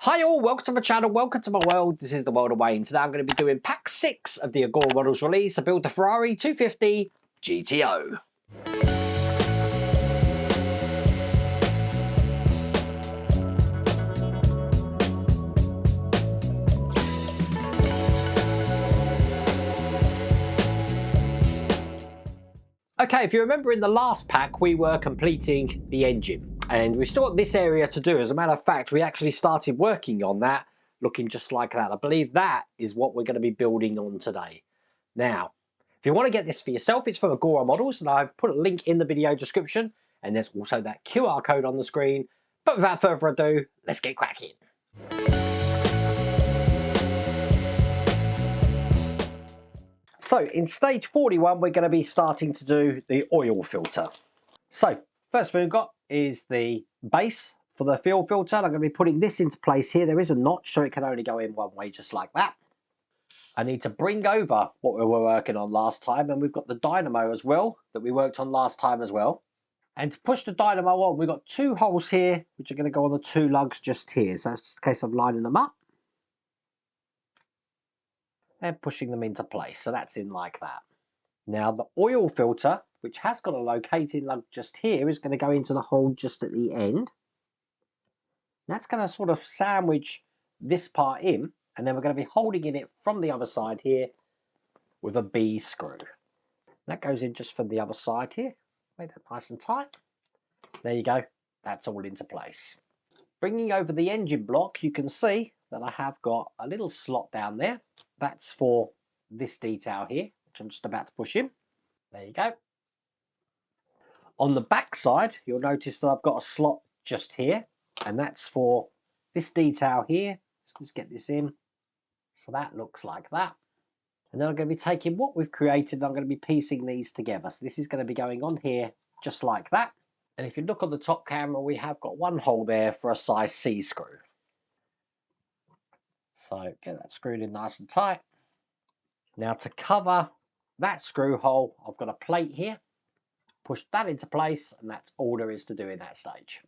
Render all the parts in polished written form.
Hi all, welcome to my channel, welcome to my world. This is the world of Wayne. Today I'm going to be doing pack 6 of the Agora models release. I built the Ferrari 250 GTO. Okay, if you remember in the last pack we were completing the engine. And we've still got this area to do. As a matter of fact, we actually started working on that, looking just like that. I believe that is what we're going to be building on today. Now, if you want to get this for yourself, it's from Agora Models, and I've put a link in the video description, and there's also that QR code on the screen. But without further ado, let's get cracking. So in stage 41, we're going to be starting to do the oil filter. So first thing we've got is the base for the fuel filter. I'm going to be putting this into place here. There is a notch, so it can only go in one way, just like that. I need to bring over what we were working on last time, and we've got the dynamo as well that we worked on last time as well. And to push the dynamo on, we've got two holes here, which are going to go on the two lugs just here. So that's just a case of lining them up and pushing them into place. So that's in like that. Now the oil filter, which has got a locating lug just here, is going to go into the hole just at the end. That's going to sort of sandwich this part in, and then we're going to be holding in it from the other side here with a B screw. That goes in just from the other side here. Make that nice and tight. There you go. That's all into place. Bringing over the engine block, you can see that I have got a little slot down there. That's for this detail here, which I'm just about to push in. There you go. On the back side, you'll notice that I've got a slot just here, and that's for this detail here. Let's just get this in. So that looks like that. And then I'm going to be taking what we've created and I'm going to be piecing these together. So this is going to be going on here just like that. And if you look on the top camera, we have got one hole there for a size C screw. So get that screwed in nice and tight. Now to cover that screw hole, I've got a plate here. Push that into place, and that's all there is to do in that stage.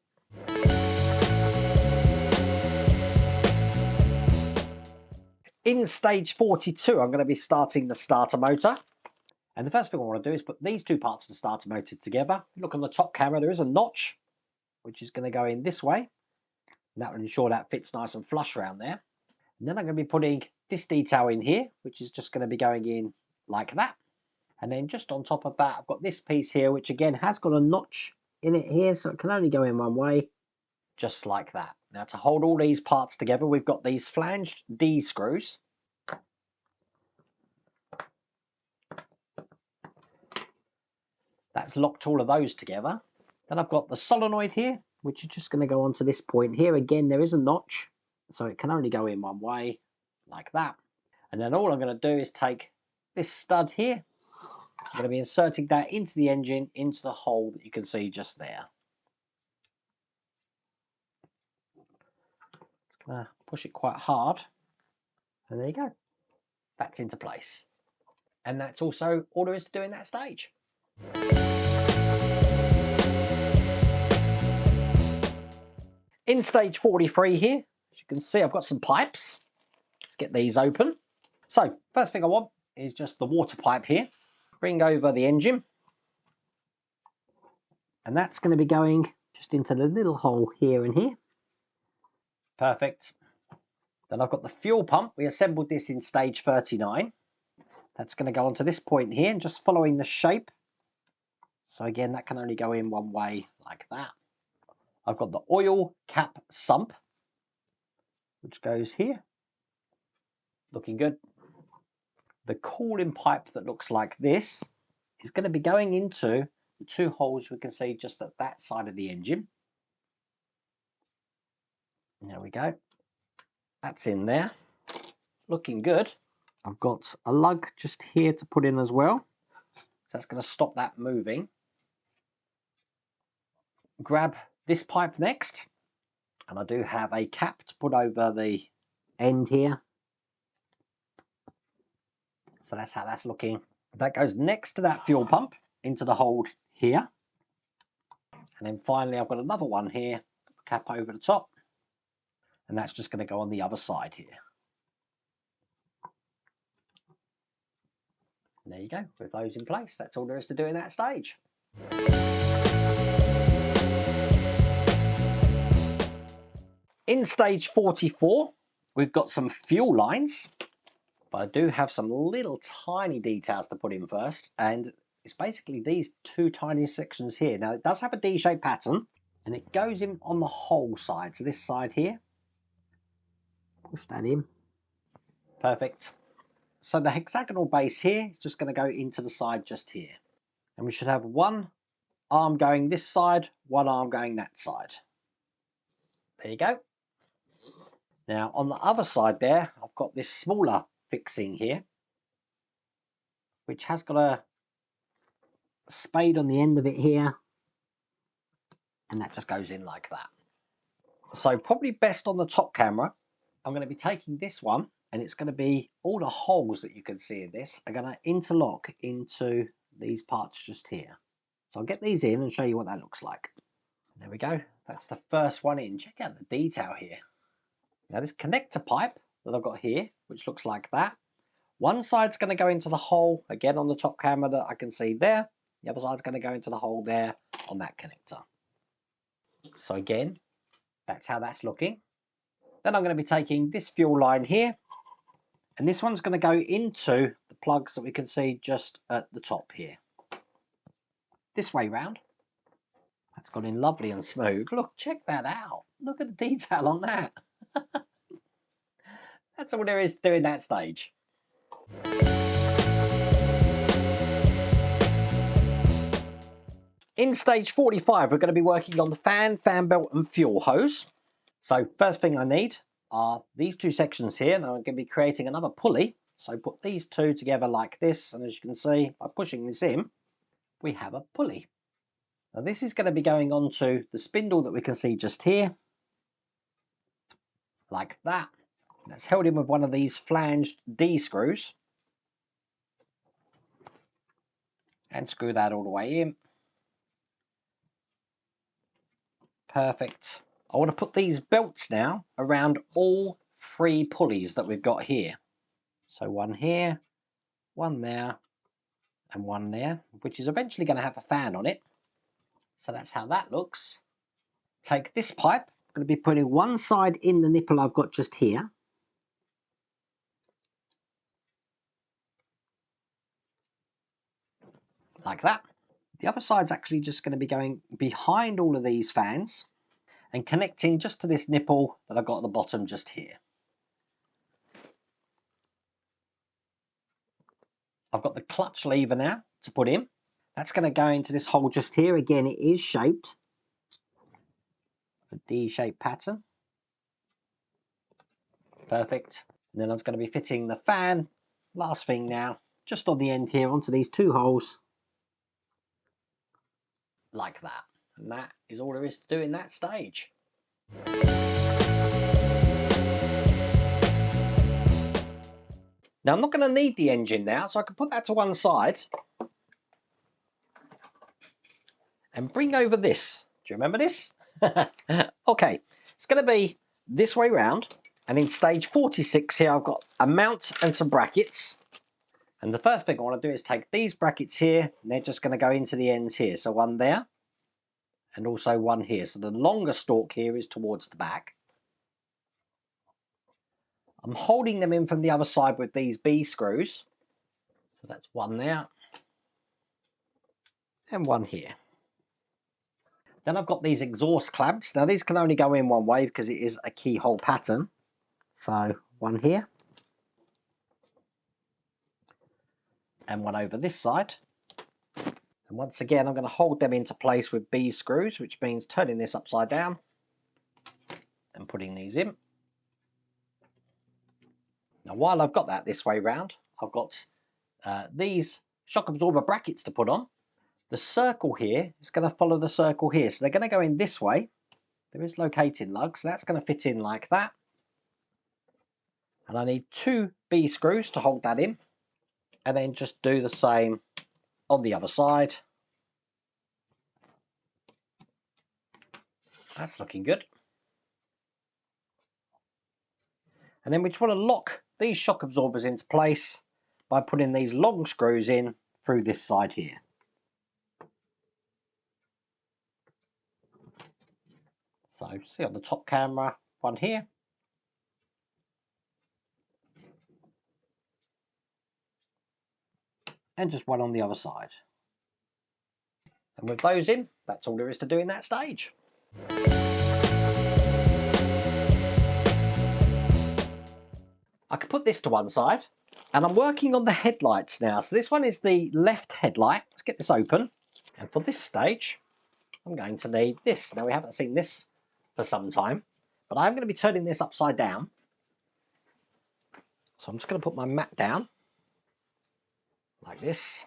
In stage 42, I'm going to be starting the starter motor. And the first thing I want to do is put these two parts of the starter motor together. Look on the top camera, there is a notch, which is going to go in this way. And that will ensure that fits nice and flush around there. And then I'm going to be putting this detail in here, which is just going to be going in like that. And then just on top of that, I've got this piece here, which again has got a notch in it here, so it can only go in one way, just like that. Now to hold all these parts together, we've got these flanged D screws. That's locked all of those together. Then I've got the solenoid here, which is just going to go onto this point here. Again, there is a notch, so it can only go in one way, like that. And then all I'm going to do is take this stud here. I'm going to be inserting that into the engine, into the hole that you can see just there. Just going to push it quite hard. And there you go. That's into place. And that's also all there is to do in that stage. In stage 43 here, as you can see, I've got some pipes. Let's get these open. So first thing I want is just the water pipe here. Bring over the engine. And that's going to be going just into the little hole here and here. Perfect. Then I've got the fuel pump. We assembled this in stage 39. That's going to go onto this point here and just following the shape. So again, that can only go in one way like that. I've got the oil cap sump, which goes here. Looking good. The cooling pipe that looks like this is going to be going into the two holes we can see just at that side of the engine. There we go. That's in there. Looking good. I've got a lug just here to put in as well. So that's going to stop that moving. Grab this pipe next. And I do have a cap to put over the end here. So that's how that's looking. That goes next to that fuel pump into the hole here. And then finally I've got another one here, cap over the top. And that's just going to go on the other side here. And there you go, with those in place. That's all there is to do in that stage. In stage 44, we've got some fuel lines, but I do have some little tiny details to put in first, and it's basically these two tiny sections here. Now, it does have a D-shaped pattern, and it goes in on the whole side. So this side here, push that in. Perfect. So the hexagonal base here is just going to go into the side just here. And we should have one arm going this side, one arm going that side. There you go. Now on the other side there, I've got this smaller fixing here, which has got a spade on the end of it here. And that just goes in like that. So probably best on the top camera, I'm going to be taking this one, and it's going to be all the holes that you can see in this are going to interlock into these parts just here. So I'll get these in and show you what that looks like. There we go. That's the first one in. Check out the detail here. Now this connector pipe that I've got here, which looks like that. One side's going to go into the hole, again on the top camera that I can see there. The other side's going to go into the hole there on that connector. So again, that's how that's looking. Then I'm going to be taking this fuel line here, and this one's going to go into the plugs that we can see just at the top here. This way round. That's gone in lovely and smooth. Look, check that out. Look at the detail on that. That's all there is to do in that stage. In stage 45, we're going to be working on the fan belt and fuel hose. So first thing I need are these two sections here, and I'm going to be creating another pulley. So put these two together like this, and as you can see, by pushing this in, we have a pulley. Now this is going to be going onto the spindle that we can see just here, like that. That's held in with one of these flanged D screws. And screw that all the way in. Perfect. I want to put these belts now around all three pulleys that we've got here. So one here, one there, and one there, which is eventually going to have a fan on it. So that's how that looks. Take this pipe. I'm going to be putting one side in the nipple I've got just here. Like that. The other side's actually just going to be going behind all of these fans and connecting just to this nipple that I've got at the bottom just here. I've got the clutch lever now to put in. That's going to go into this hole just here. Again, it is shaped. A D-shaped pattern. Perfect. And then I'm going to be fitting the fan, last thing now, just on the end here onto these two holes. Like that. And that is all there is to do in that stage. Now I'm not going to need the engine now, so I can put that to one side. And bring over this. Do you remember this? Okay, it's going to be this way round. And in stage 46 here, I've got a mount and some brackets. And the first thing I want to do is take these brackets here, and they're just going to go into the ends here. So one there, and also one here. So the longer stalk here is towards the back. I'm holding them in from the other side with these B screws. So that's one there, and one here. Then I've got these exhaust clamps. Now these can only go in one way because it is a keyhole pattern. So one here. And one over this side. And once again, I'm going to hold them into place with B screws, which means turning this upside down and putting these in. Now while I've got that this way round, I've got these shock absorber brackets to put on. The circle here is going to follow the circle here. So they're going to go in this way. There is locating lugs, so that's going to fit in like that. And I need two B screws to hold that in. And then just do the same on the other side. That's looking good. And then we just want to lock these shock absorbers into place by putting these long screws in through this side here. So see on the top camera, one here. And just one on the other side. And with those in, that's all there is to do in that stage. I can put this to one side, and I'm working on the headlights now. So this one is the left headlight. Let's get this open. And for this stage, I'm going to need this. Now we haven't seen this for some time, but I'm going to be turning this upside down. So I'm just going to put my mat down like this.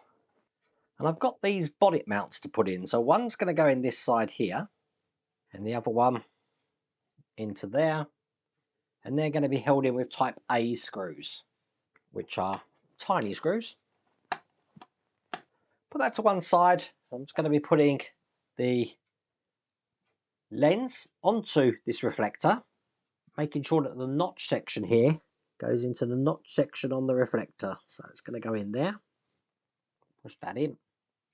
And I've got these bonnet mounts to put in. So one's going to go in this side here, and the other one into there. And they're going to be held in with type A screws, which are tiny screws. Put that to one side. I'm just going to be putting the lens onto this reflector, making sure that the notch section here goes into the notch section on the reflector. So it's going to go in there. Push that in.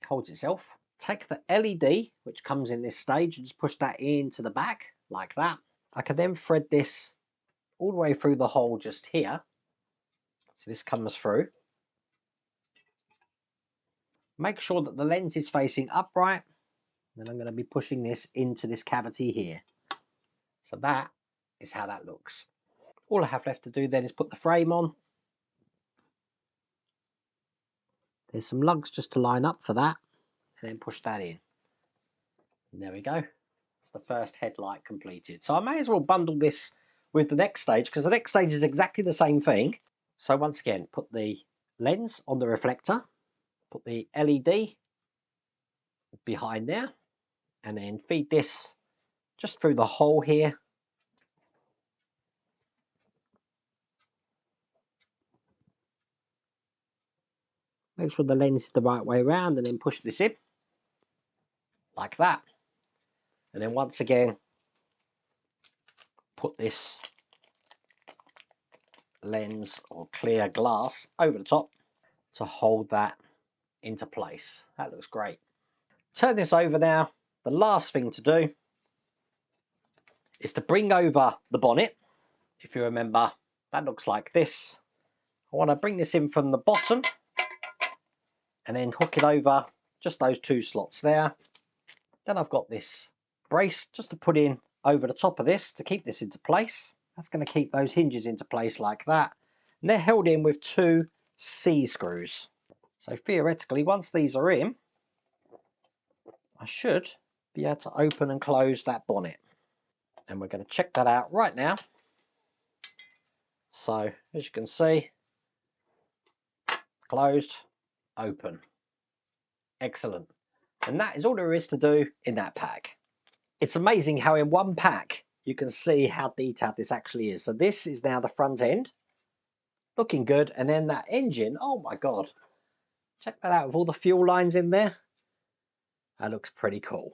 Holds itself. Take the LED, which comes in this stage, and just push that into the back like that. I can then thread this all the way through the hole just here. So this comes through. Make sure that the lens is facing upright. Then I'm going to be pushing this into this cavity here. So that is how that looks. All I have left to do then is put the frame on. There's some lugs just to line up for that, and then push that in. And there we go. It's the first headlight completed. So I may as well bundle this with the next stage, because the next stage is exactly the same thing. So once again, put the lens on the reflector, put the LED behind there, and then feed this just through the hole here. Make sure the lens is the right way around, and then push this in like that. And then once again, put this lens or clear glass over the top to hold that into place. That looks great. Turn this over now. The last thing to do is to bring over the bonnet. If you remember, that looks like this. I want to bring this in from the bottom and then hook it over just those two slots there. Then I've got this brace just to put in over the top of this to keep this into place. That's going to keep those hinges into place like that. And they're held in with two C screws. So theoretically, once these are in, I should be able to open and close that bonnet. And we're going to check that out right now. So as you can see, closed, open. Excellent. And that is all there is to do in that pack. It's amazing how in one pack you can see how detailed this actually is. So this is now the front end, looking good. And then that engine, oh my God. Check that out with all the fuel lines in there. That looks pretty cool.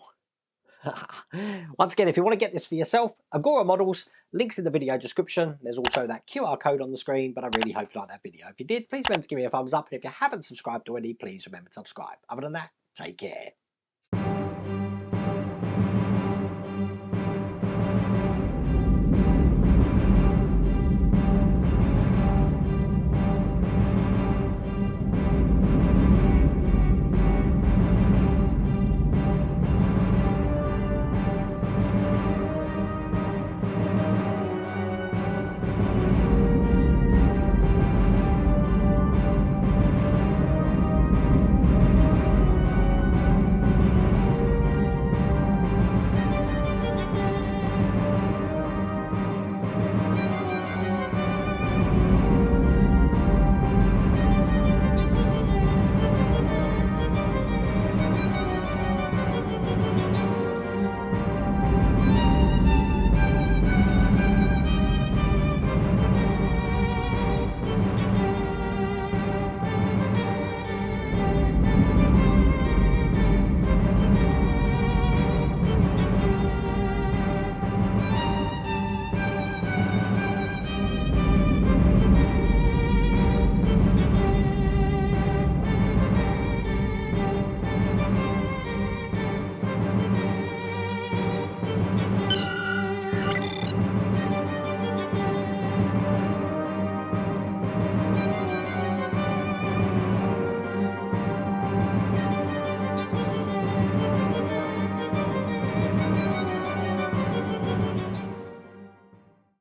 Once again, if you want to get this for yourself, Agora Models, links in the video description. There's also that QR code on the screen, but I really hope you liked that video. If you did, please remember to give me a thumbs up. And if you haven't subscribed already, please remember to subscribe. Other than that, take care.